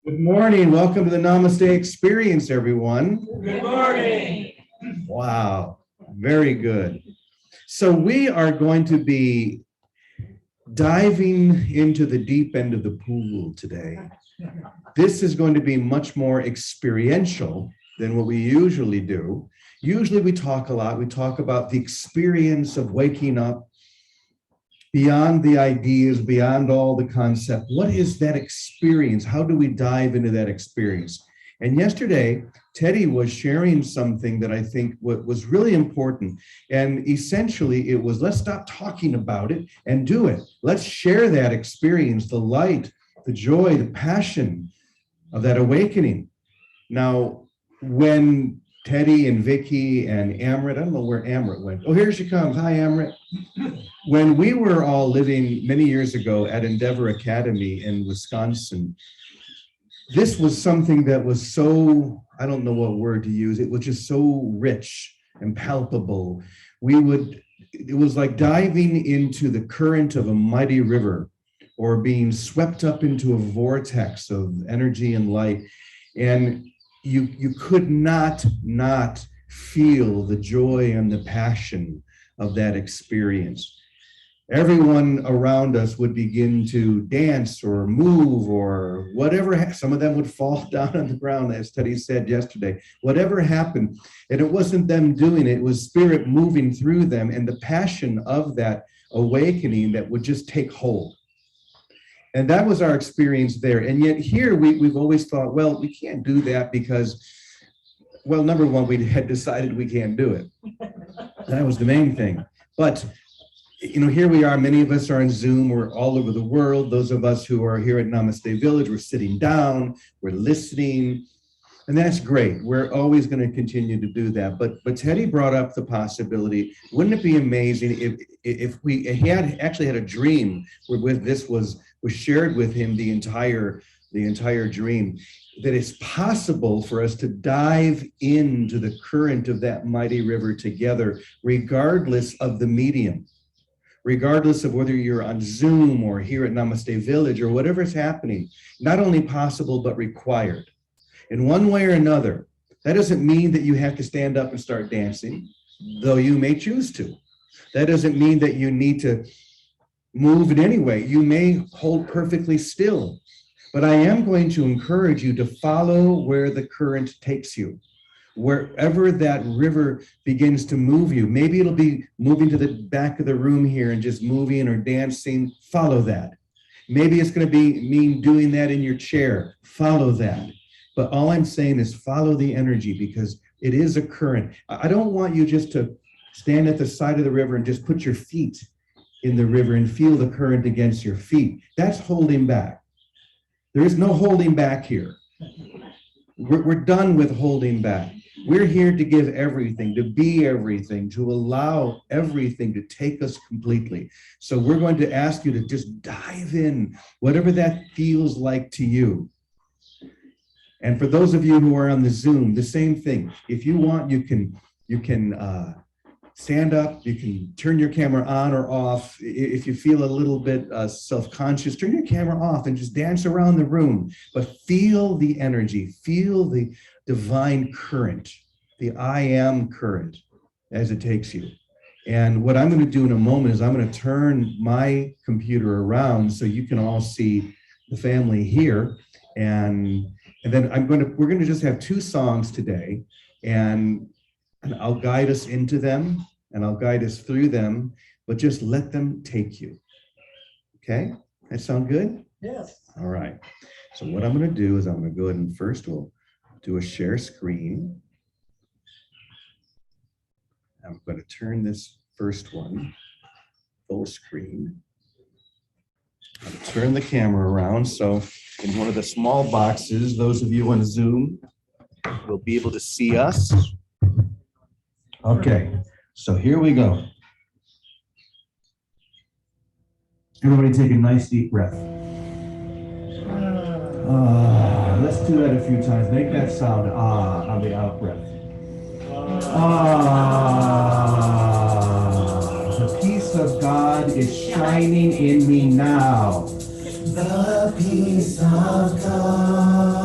Good morning. Welcome to the Namaste Experience, everyone. Good morning. Wow, very good. So we are going to be diving into the deep end of the pool today. This is going to be much more experiential than what we usually do. Usually we talk a lot. We talk about the experience of waking up beyond the ideas, beyond all the concept. What is that experience? How do we dive into that experience? And yesterday, Teddy was sharing something that I think was really important. And essentially it was, let's stop talking about it and do it. Let's share that experience, the light, the joy, the passion of that awakening. Now, when Teddy and Vicky and Amrit, I don't know where Amrit went. Oh, here she comes. Hi, Amrit. When we were all living many years ago at Endeavor Academy in Wisconsin, this was something that was so, I don't know what word to use, it was just so rich and palpable. It was like diving into the current of a mighty river or being swept up into a vortex of energy and light. And you could not feel the joy and the passion of that experience. Everyone around us would begin to dance or move or whatever. Some of them would fall down on the ground, as Teddy said yesterday. Whatever happened, and it wasn't them doing it, it was spirit moving through them and the passion of that awakening that would just take hold. And that was our experience there. And yet here we've always thought, well, we can't do that because, well, number one, we had decided we can't do it. That was the main thing. But, you know, here we are, many of us are on Zoom, we're all over the world. Those of us who are here at Namaste Village, we're sitting down, we're listening, and that's great. We're always going to continue to do that. But Teddy brought up the possibility, wouldn't it be amazing if he actually had a dream where this was shared with him the entire dream, that it's possible for us to dive into the current of that mighty river together, regardless of the medium, regardless of whether you're on Zoom or here at Namaste Village or whatever's happening. Not only possible, but required. In one way or another. That doesn't mean that you have to stand up and start dancing, though you may choose to. That doesn't mean that you need to move in any way. You may hold perfectly still, but I am going to encourage you to follow where the current takes you. Wherever that river begins to move you, maybe it'll be moving to the back of the room here and just moving or dancing, follow that. Maybe it's going to mean doing that in your chair, follow that. But all I'm saying is follow the energy because it is a current. I don't want you just to stand at the side of the river and just put your feet in the river and feel the current against your feet. That's holding back. There is no holding back here. We're done with holding back. We're here to give everything, to be everything, to allow everything to take us completely. So we're going to ask you to just dive in, whatever that feels like to you. And for those of you who are on the Zoom, the same thing. If you want, you can stand up, you can turn your camera on or off. If you feel a little bit self-conscious, turn your camera off and just dance around the room. But feel the energy, feel the divine current, the I am current as it takes you. And what I'm going to do in a moment is I'm going to turn my computer around so you can all see the family here. And then we're going to just have two songs today, and I'll guide us into them and I'll guide us through them, but just let them take you. Okay? That sound good? Yes. All right. So what I'm going to do is I'm going to go ahead and first we'll do a share screen. I'm going to turn this first one full screen. I'll turn the camera around so in one of the small boxes, those of you on Zoom will be able to see us. Okay, so here we go. Everybody take a nice deep breath. Let's do that a few times. Make that sound on the out breath. The peace of God is shining in me now. The peace of God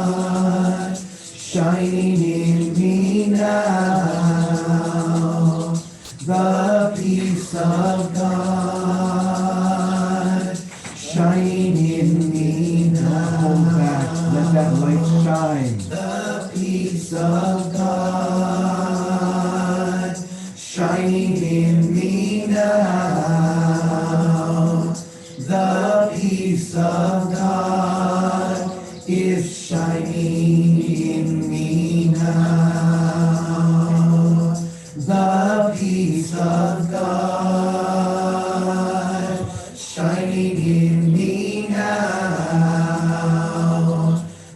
shining in me now. The peace of God shining in me now. Hold back, let that light shine. The peace of God shining in me now. The peace of God is shining in me now. The peace of God shining in me now.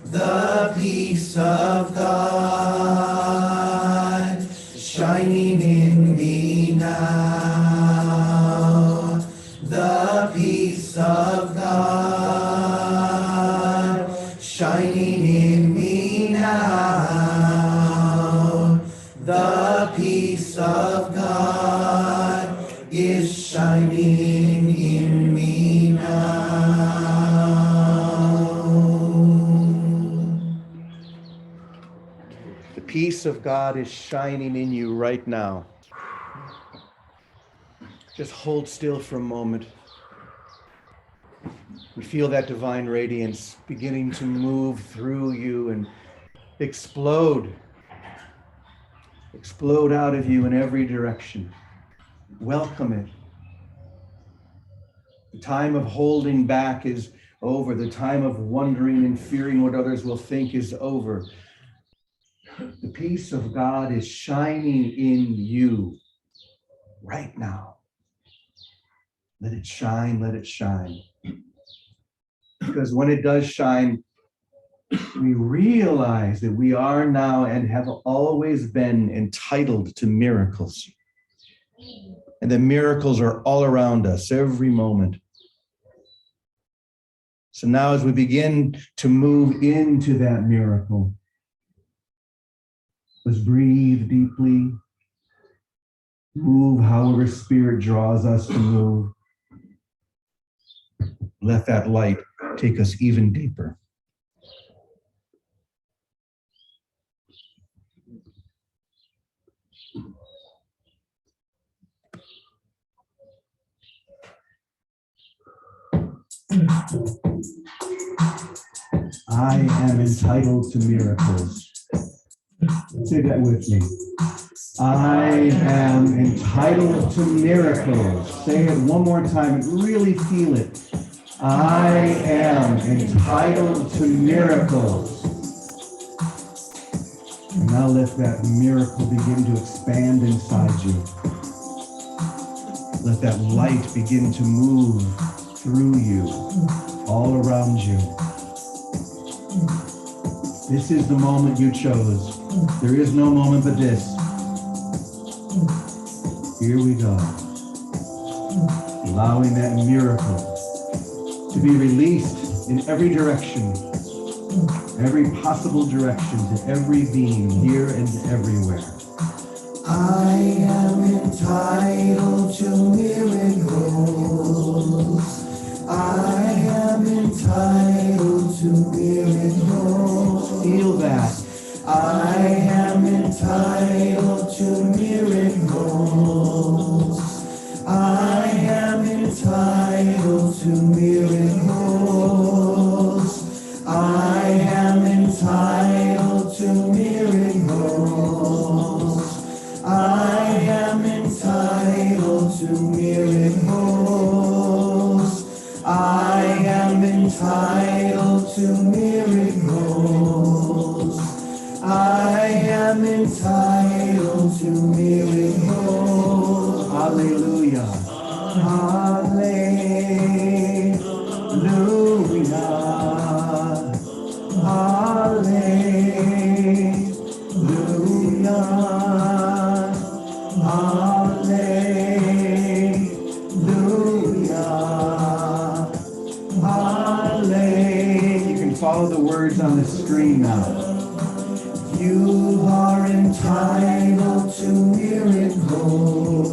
The peace of God shining in me now. The peace of God shining in me now. The peace of God is shining in me now. The peace of God is shining in you right now. Just hold still for a moment. We feel that divine radiance beginning to move through you and explode out of you in every direction. Welcome it. The time of holding back is over. The time of wondering and fearing what others will think is over. The peace of God is shining in you right now. Let it shine, let it shine. Because when it does shine, we realize that we are now and have always been entitled to miracles. And the miracles are all around us every moment. So now as we begin to move into that miracle, let's breathe deeply. Move however Spirit draws us to move. Let that light take us even deeper. I am entitled to miracles. Say that with me. I am entitled to miracles. Say it one more time and really feel it. I am entitled to miracles. And now let that miracle begin to expand inside you. Let that light begin to move through you, all around you. This is the moment you chose. There is no moment but this. Here we go. Allowing that miracle to be released in every direction, every possible direction, to every being here and everywhere. I am entitled to miracles. I am entitled to miracles. Feel that. I am entitled to miracles. I am entitled to miracles. I am entitled to miracles. I am entitled to miracles. I am entitled to miracles. I am entitled to miracles. Hallelujah. Hallelujah. Hallelujah. Hallelujah. Hallelujah. You can follow the words on the screen now. You are entitled to miracles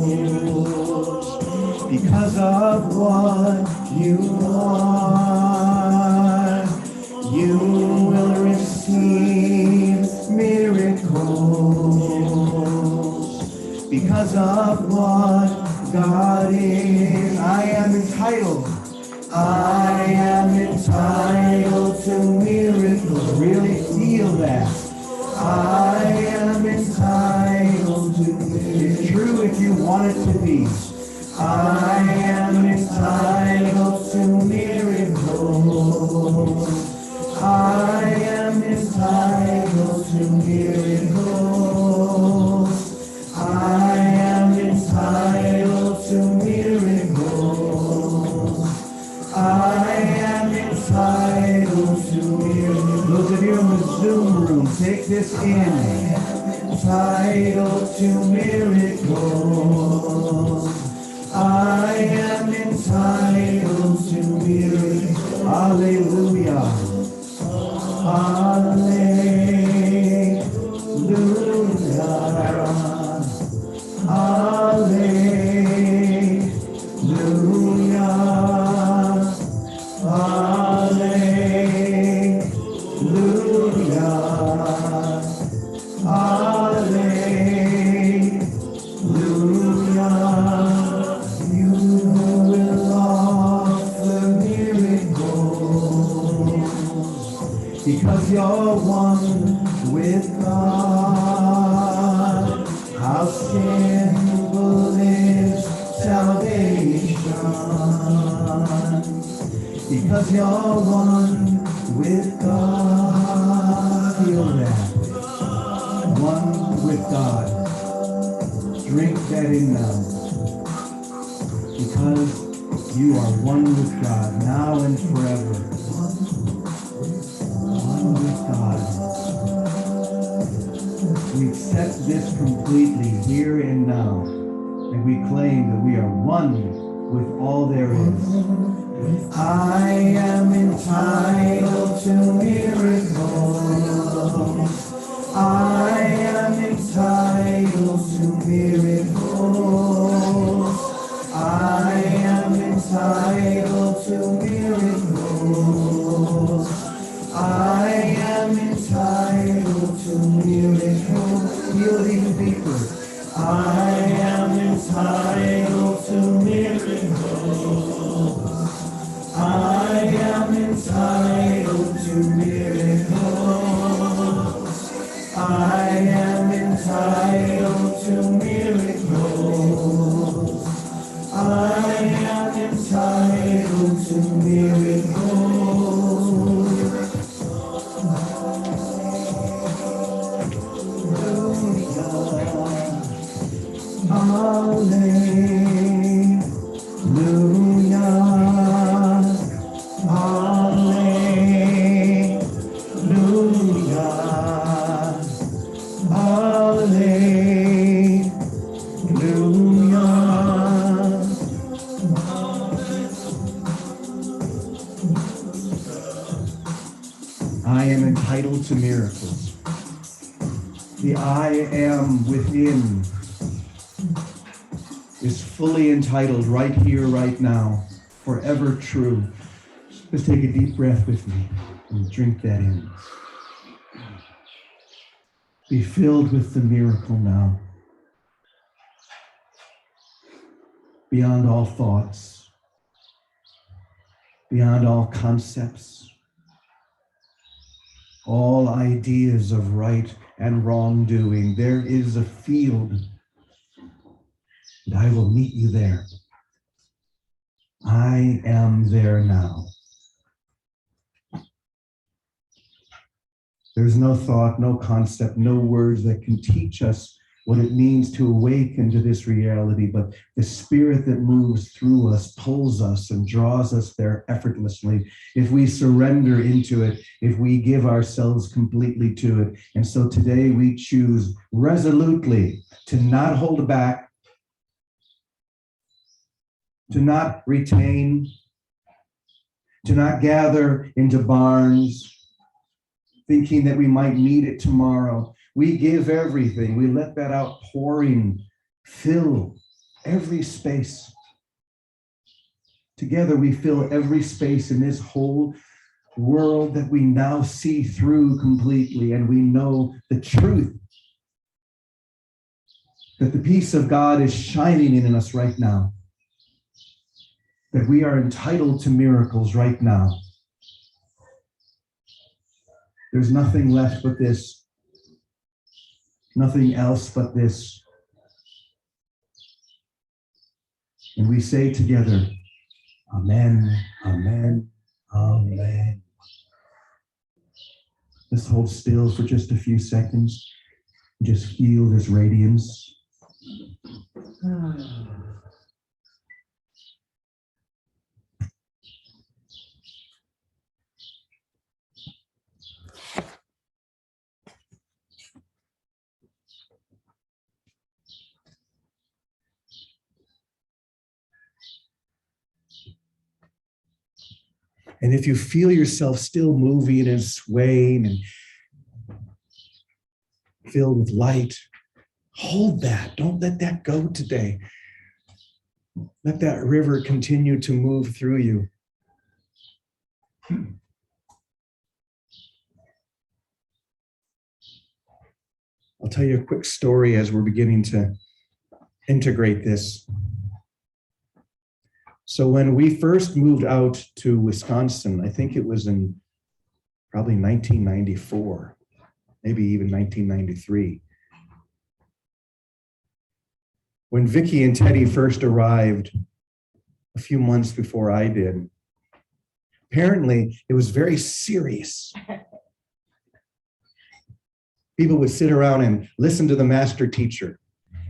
because of what you are. You will receive miracles. of what God is. I am entitled. I am entitled to miracles. Really feel that. I am entitled to miracles. It's true if you want it to be. I am entitled to miracles. I am entitled to miracles. I am entitled to miracles. I am entitled to miracles. Those of you in the Zoom room, take this in. Entitled to miracles. I am entitled to miracles. Hallelujah. Hallelujah. Hallelujah. Hallelujah. Hallelujah. You will offer miracles because you're one with God. How simple is salvation because you're one with God. Feel that. One with God. Drink that in now. Because you are one with God now and forever. One with God. We accept this completely here and now. And we claim that we are one with all there is. I am entitled to miracles. I am entitled to miracles. I am entitled to miracles. I am entitled to miracles. Feel it even deeper. I am entitled to miracles. I am entitled to miracles. I am entitled to miracles. I am entitled to miracles. Hallelujah. I am entitled to miracles. The I am within is fully entitled right here, right now, forever true. Just take a deep breath with me and drink that in. Be filled with the miracle now. Beyond all thoughts, beyond all concepts, all ideas of right and wrongdoing, there is a field, and I will meet you there. I am there now. There's no thought, no concept, no words that can teach us what it means to awaken to this reality, but the spirit that moves through us pulls us and draws us there effortlessly if we surrender into it, if we give ourselves completely to it. And so today we choose resolutely to not hold back, to not retain, to not gather into barns, thinking that we might need it tomorrow. We give everything. We let that outpouring fill every space. Together we fill every space in this whole world that we now see through completely, and we know the truth that the peace of God is shining in us right now, that we are entitled to miracles right now. There's nothing left but this, nothing else but this. And we say together, Amen, Amen, Amen. Let's hold still for just a few seconds. Just feel this radiance. And if you feel yourself still moving and swaying and filled with light, hold that. Don't let that go today. Let that river continue to move through you. I'll tell you a quick story as we're beginning to integrate this. So when we first moved out to Wisconsin, I think it was in probably 1994, maybe even 1993. When Vicky and Teddy first arrived a few months before I did, apparently it was very serious. People would sit around and listen to the master teacher,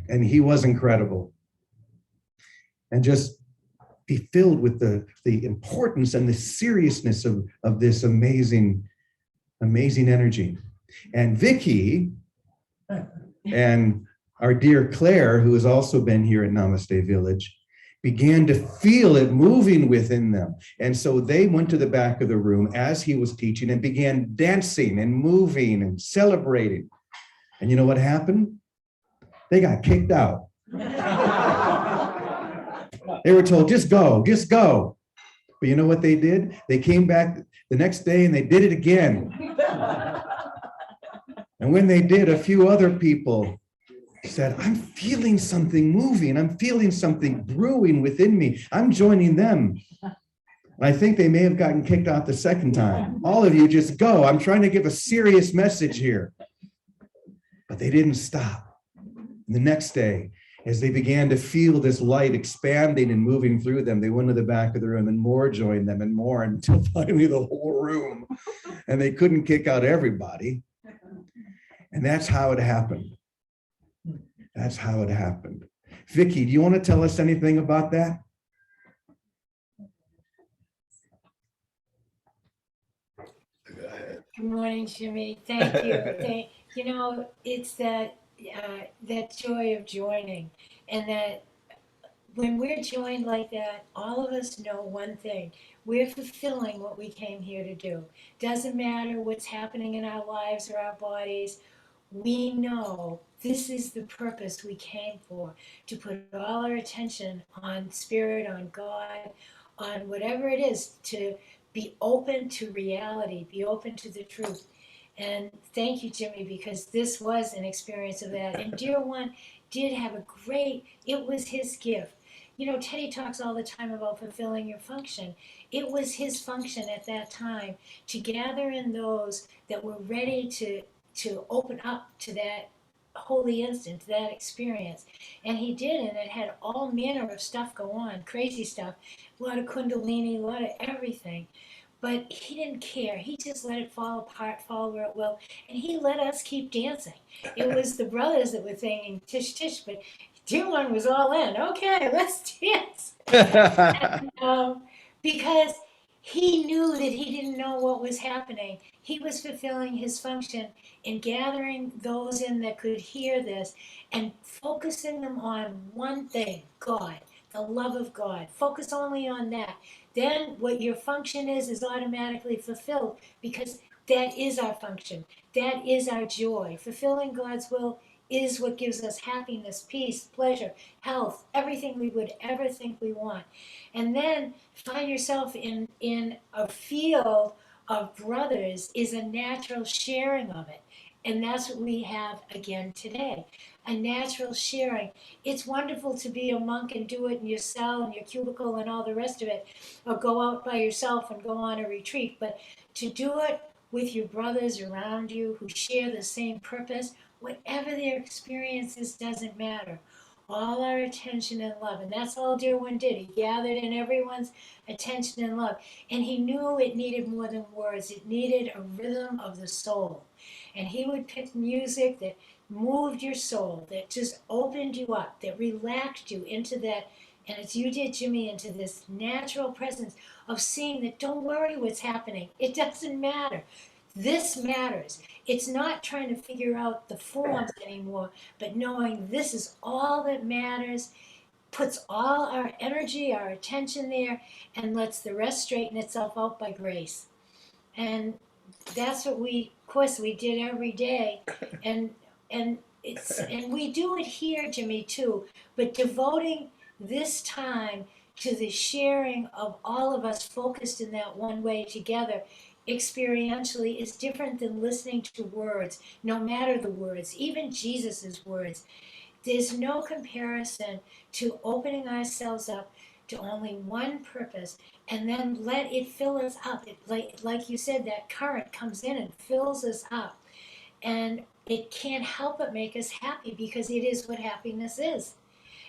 and he was incredible. And just be filled with the importance and the seriousness of this amazing energy. And Vicky and our dear Claire, who has also been here at Namaste Village, began to feel it moving within them. And so they went to the back of the room as he was teaching and began dancing and moving and celebrating. And you know what happened? They got kicked out. They were told, just go, just go. But you know what they did? They came back the next day and they did it again. And when they did, a few other people said, I'm feeling something moving. I'm feeling something brewing within me. I'm joining them. And I think they may have gotten kicked out the second time. All of you just go. I'm trying to give a serious message here. But they didn't stop. The next day, as they began to feel this light expanding and moving through them, they went to the back of the room and more joined them and more until finally the whole room. And they couldn't kick out everybody. And that's how it happened. That's how it happened. Vicky, do you want to tell us anything about that? Good morning, Jimmy. Thank you. You know, it's that joy of joining, and that when we're joined like that, all of us know one thing: we're fulfilling what we came here to do. Doesn't matter what's happening in our lives or our bodies. We know this is the purpose we came for, to put all our attention on spirit, on God, on whatever it is, to be open to reality, be open to the truth. And thank you, Jimmy, because this was an experience of that. And Dear One did have a great, it was his gift. You know, Teddy talks all the time about fulfilling your function. It was his function at that time to gather in those that were ready to open up to that holy instant, to that experience. And he did, and it had all manner of stuff go on, crazy stuff, a lot of kundalini, a lot of everything. But he didn't care. He just let it fall apart, fall where it will. And he let us keep dancing. It was the brothers that were saying tish tish, but Dear One was all in. Okay, let's dance. And, because he knew that he didn't know what was happening. He was fulfilling his function in gathering those in that could hear this and focusing them on one thing: God, the love of God. Focus only on that. Then what your function is automatically fulfilled, because that is our function. That is our joy. Fulfilling God's will is what gives us happiness, peace, pleasure, health, everything we would ever think we want. And then find yourself in a field of brothers is a natural sharing of it. And that's what we have again today, a natural sharing. It's wonderful to be a monk and do it in your cell and your cubicle and all the rest of it, or go out by yourself and go on a retreat. But to do it with your brothers around you who share the same purpose, whatever their experience is, doesn't matter. All our attention and love. And that's all dear one did. He gathered in everyone's attention and love. And he knew it needed more than words, it needed a rhythm of the soul. And he would pick music that moved your soul, that just opened you up, that relaxed you into that, and as you did, Jimmy, into this natural presence of seeing that don't worry what's happening. It doesn't matter. This matters. It's not trying to figure out the forms anymore, but knowing this is all that matters, puts all our energy, our attention there, and lets the rest straighten itself out by grace. And that's what we, of course, we did every day. And we do it here, Jimmy, too, but devoting this time to the sharing of all of us focused in that one way together experientially is different than listening to words, no matter the words, even Jesus's words. There's no comparison to opening ourselves up to only one purpose and then let it fill us up. Like you said, that current comes in and fills us up. And it can't help but make us happy because it is what happiness is.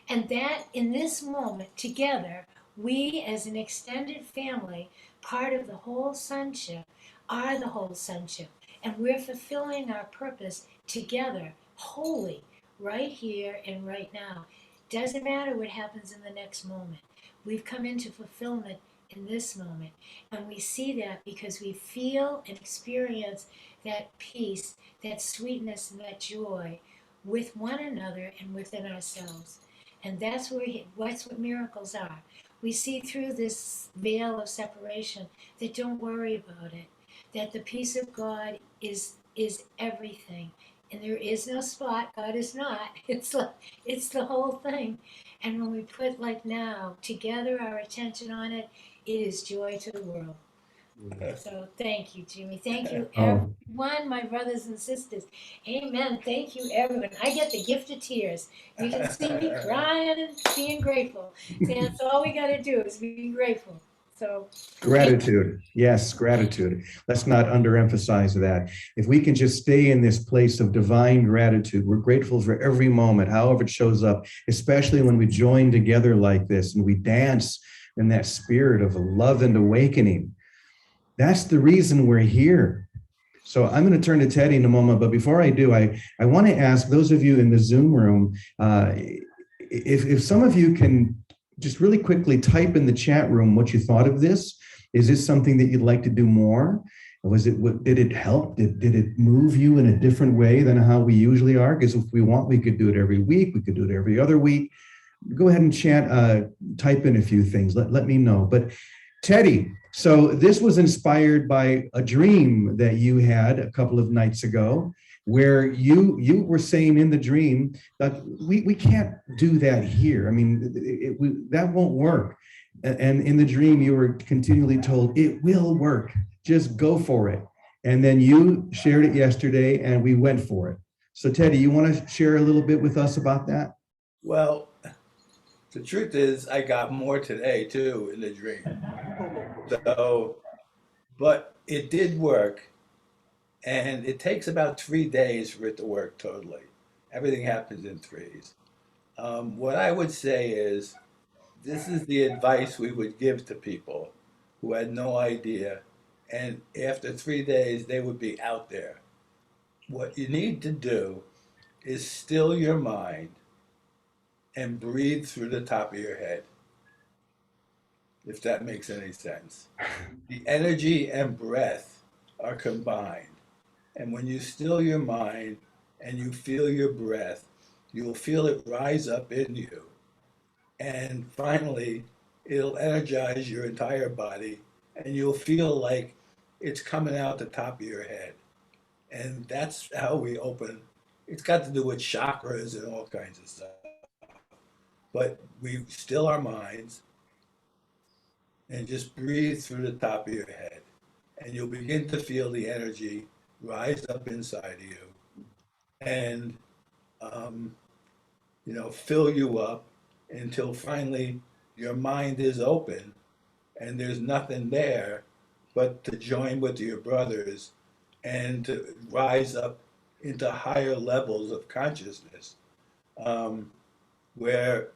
And that in this moment together, we as an extended family, part of the whole sonship, are the whole sonship. And we're fulfilling our purpose together, wholly, right here and right now. Doesn't matter what happens in the next moment. We've come into fulfillment in this moment. And we see that because we feel and experience that peace, that sweetness, and that joy with one another and within ourselves. And that's what miracles are. We see through this veil of separation that don't worry about it, that the peace of God is everything. And there is no spot. God is not. It's the whole thing. And when we put, like now, together our attention on it, it is joy to the world. So thank you, Jimmy. Thank you, everyone, my brothers and sisters. Amen. Thank you, everyone. I get the gift of tears. You can see me crying and being grateful. See, that's all we got to do is be grateful. So Gratitude. Yes, gratitude. Let's not underemphasize that. If we can just stay in this place of divine gratitude, we're grateful for every moment, however it shows up, especially when we join together like this and we dance in that spirit of love and awakening. That's the reason we're here. So I'm going to turn to Teddy in a moment, but before I do, I want to ask those of you in the Zoom room, if some of you can just really quickly type in the chat room what you thought of this. Is this something that you'd like to do more? Did it help? Did it move you in a different way than how we usually are? Because if we want, we could do it every week. We could do it every other week. Go ahead and chat, type in a few things. Let me know. But Teddy, so this was inspired by a dream that you had a couple of nights ago, where you were saying in the dream that we can't do that here. I mean, that won't work. And in the dream, you were continually told, it will work. Just go for it. And then you shared it yesterday and we went for it. So Teddy, you want to share a little bit with us about that? Well, the truth is I got more today too in the dream. So, but it did work. And it takes about 3 days for it to work totally. Everything happens in threes. What I would say is, this is the advice we would give to people who had no idea. And after 3 days, they would be out there. What you need to do is still your mind and breathe through the top of your head, if that makes any sense. The energy and breath are combined. And when you still your mind and you feel your breath, you'll feel it rise up in you. And finally, it'll energize your entire body and you'll feel like it's coming out the top of your head. And that's how we open. It's got to do with chakras and all kinds of stuff. But we still our minds and just breathe through the top of your head. And you'll begin to feel the energy rise up inside of you. and fill you up until finally your mind is open and there's nothing there but to join with your brothers and to rise up into higher levels of consciousness, where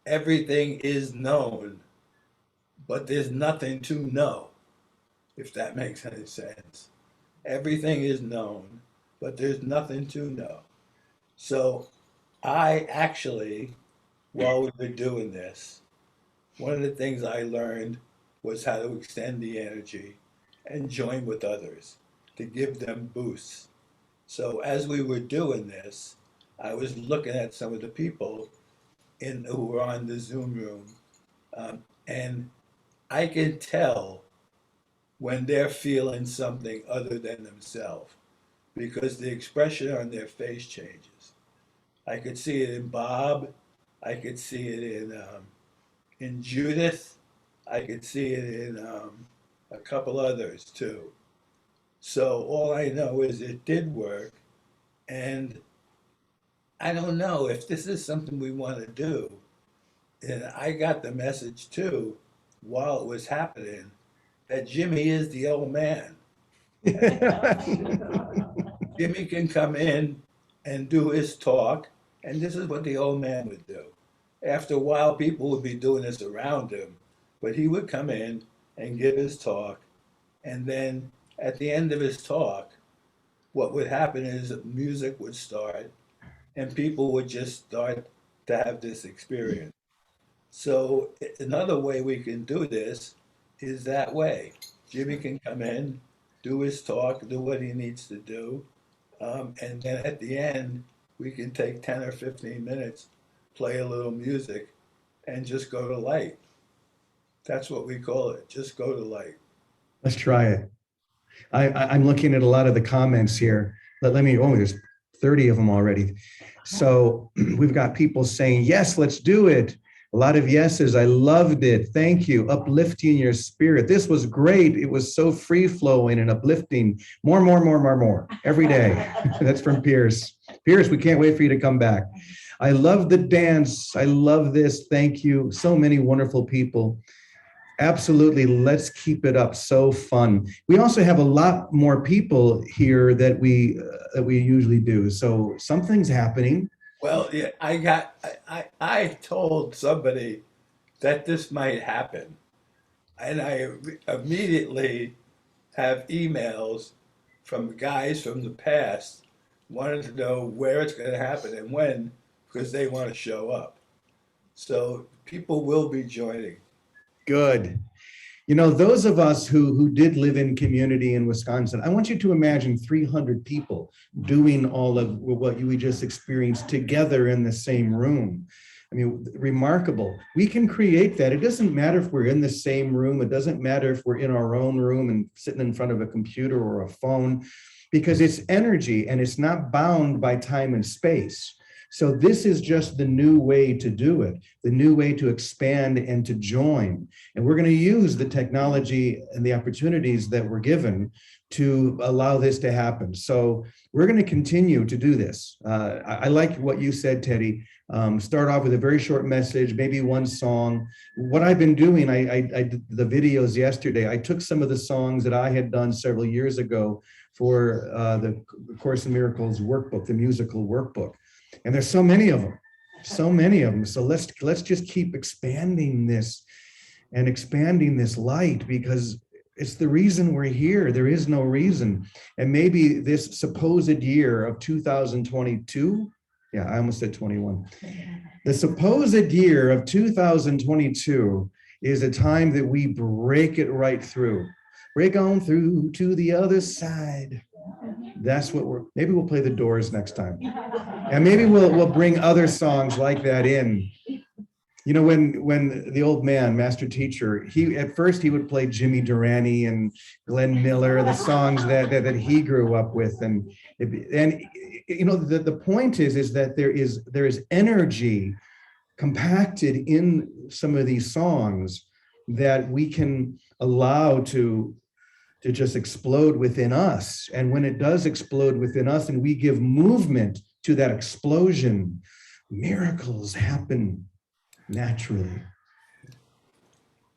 everything is known, but there's nothing to know, if that makes any sense. Everything is known, but there's nothing to know. So I actually, while we were doing this, one of the things I learned was how to extend the energy and join with others to give them boosts. So as we were doing this, I was looking at some of the people who were on the Zoom room, and I can tell when they're feeling something other than themselves because the expression on their face changes. I could see it in Bob. I could see it in Judith. I could see it in a couple others too. So all I know is it did work, and I don't know if this is something we want to do. And I got the message too, while it was happening, that Jimmy is the old man. Jimmy can come in and do his talk, and this is what the old man would do. After a while, people would be doing this around him, but he would come in and give his talk, and then at the end of his talk, what would happen is music would start, and people would just start to have this experience. So another way we can do this is that way. Jimmy can come in, do his talk, do what he needs to do, and then at the end, we can take 10 or 15 minutes, play a little music, and just go to light. That's what we call it, just go to light. Let's try it. I'm looking at a lot of the comments here. There's 30 of them already. So we've got people saying, yes, let's do it. A lot of yeses. I loved it. Thank you. Uplifting your spirit. This was great. It was so free flowing and uplifting. More every day. That's from Pierce. Pierce, we can't wait for you to come back. I love the dance. I love this. Thank you. So many wonderful people. Absolutely. Let's keep it up. So fun. We also have a lot more people here that we usually do. So something's happening. Well, yeah, I told somebody that this might happen, and I immediately have emails from guys from the past wanting to know where it's going to happen and when, because they want to show up. So people will be joining. Good. Those of us who did live in community in Wisconsin, I want you to imagine 300 people doing all of what we just experienced together in the same room. I mean, remarkable. We can create that. It doesn't matter if we're in the same room. It doesn't matter if we're in our own room and sitting in front of a computer or a phone, because it's energy and it's not bound by time and space. So this is just the new way to do it, the new way to expand and to join. And we're going to use the technology and the opportunities that we're given to allow this to happen. So we're going to continue to do this. I like what you said, Teddy. Start off with a very short message, maybe one song. What I've been doing, I did the videos yesterday. I took some of the songs that I had done several years ago for the Course in Miracles workbook, the musical workbook. And there's so many of them. So let's just keep expanding this and expanding this light, because it's the reason we're here. There is no reason. And maybe this supposed year of 2022, yeah, I almost said 21. The supposed year of 2022 is a time that we break it right through. Break on through to the other side. That's what maybe we'll play the Doors next time. And maybe we'll bring other songs like that in. When the old man, master teacher, at first he would play Jimmy Durante and Glenn Miller, the songs that he grew up with. And the point is that there is energy compacted in some of these songs that we can allow to to just explode within us. And when it does explode within us and we give movement to that explosion, miracles happen naturally.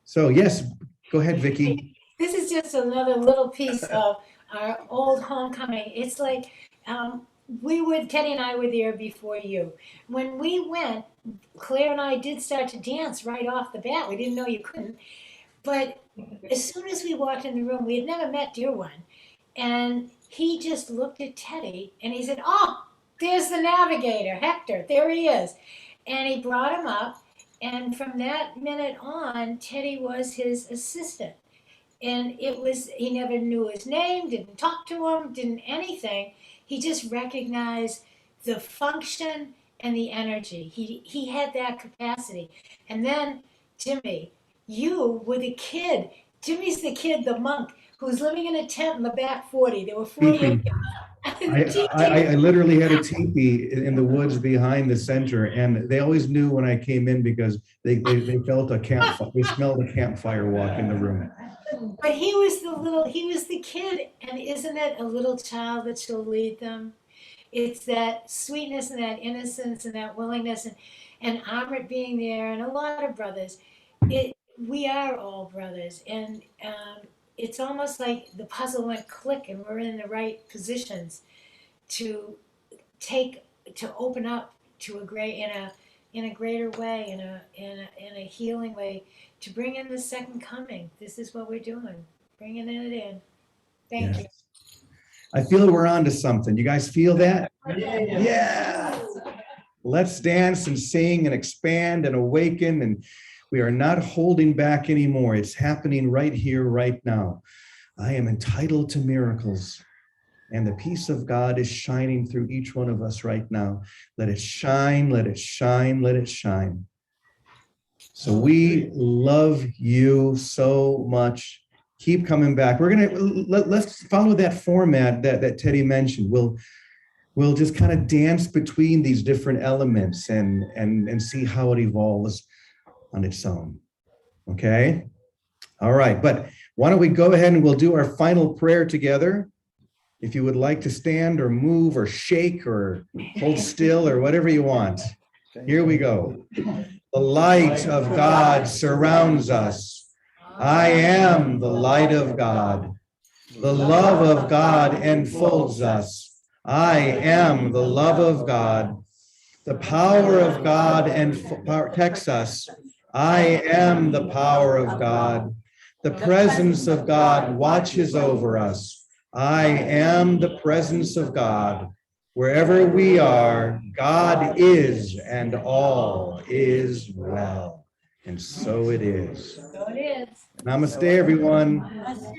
So yes, go ahead, Vicki. This is just another little piece of our old homecoming. It's like Teddy and I were there before you. When we went, Claire and I did start to dance right off the bat. We didn't know you couldn't. But as soon as we walked in the room, we had never met Dear One. And he just looked at Teddy and he said, "Oh, there's the navigator, Hector. There he is." And he brought him up. And from that minute on, Teddy was his assistant. And he never knew his name, didn't talk to him, didn't anything. He just recognized the function and the energy. He had that capacity. And then, Jimmy, you were the kid. Jimmy's the kid, the monk, who's living in a tent in the back 40. There were 40 of you. I literally had a teepee in the woods behind the center, and they always knew when I came in because they felt a campfire. They smelled a campfire walk in the room. But he was the kid, and isn't it a little child that shall lead them? It's that sweetness and that innocence and that willingness, and Amrit being there, and a lot of brothers. We are all brothers, and it's almost like the puzzle went click, and we're in the right positions to open up to in a greater way, in a healing way, to bring in the second coming. This is what we're doing, bringing it in. Thank you. I feel we're on to something. You guys feel that? Yeah. Let's dance and sing and expand and awaken, and we are not holding back anymore. It's happening right here, right now. I am entitled to miracles, and the peace of God is shining through each one of us right now. Let it shine, let it shine, let it shine. So we love you so much. Keep coming back. Let's follow that format that Teddy mentioned. We'll just kind of dance between these different elements and see how it evolves on its own. Okay? All right, but why don't we go ahead and we'll do our final prayer together. If you would like to stand or move or shake or hold still or whatever you want. Here we go. The light of God surrounds us. I am the light of God. The love of God enfolds us. I am the love of God. The power of God protects us. I am the power of God. The presence of God watches over us. I am the presence of God. Wherever we are, God is, and all is well. And so it is. So it is. Namaste, everyone. Namaste.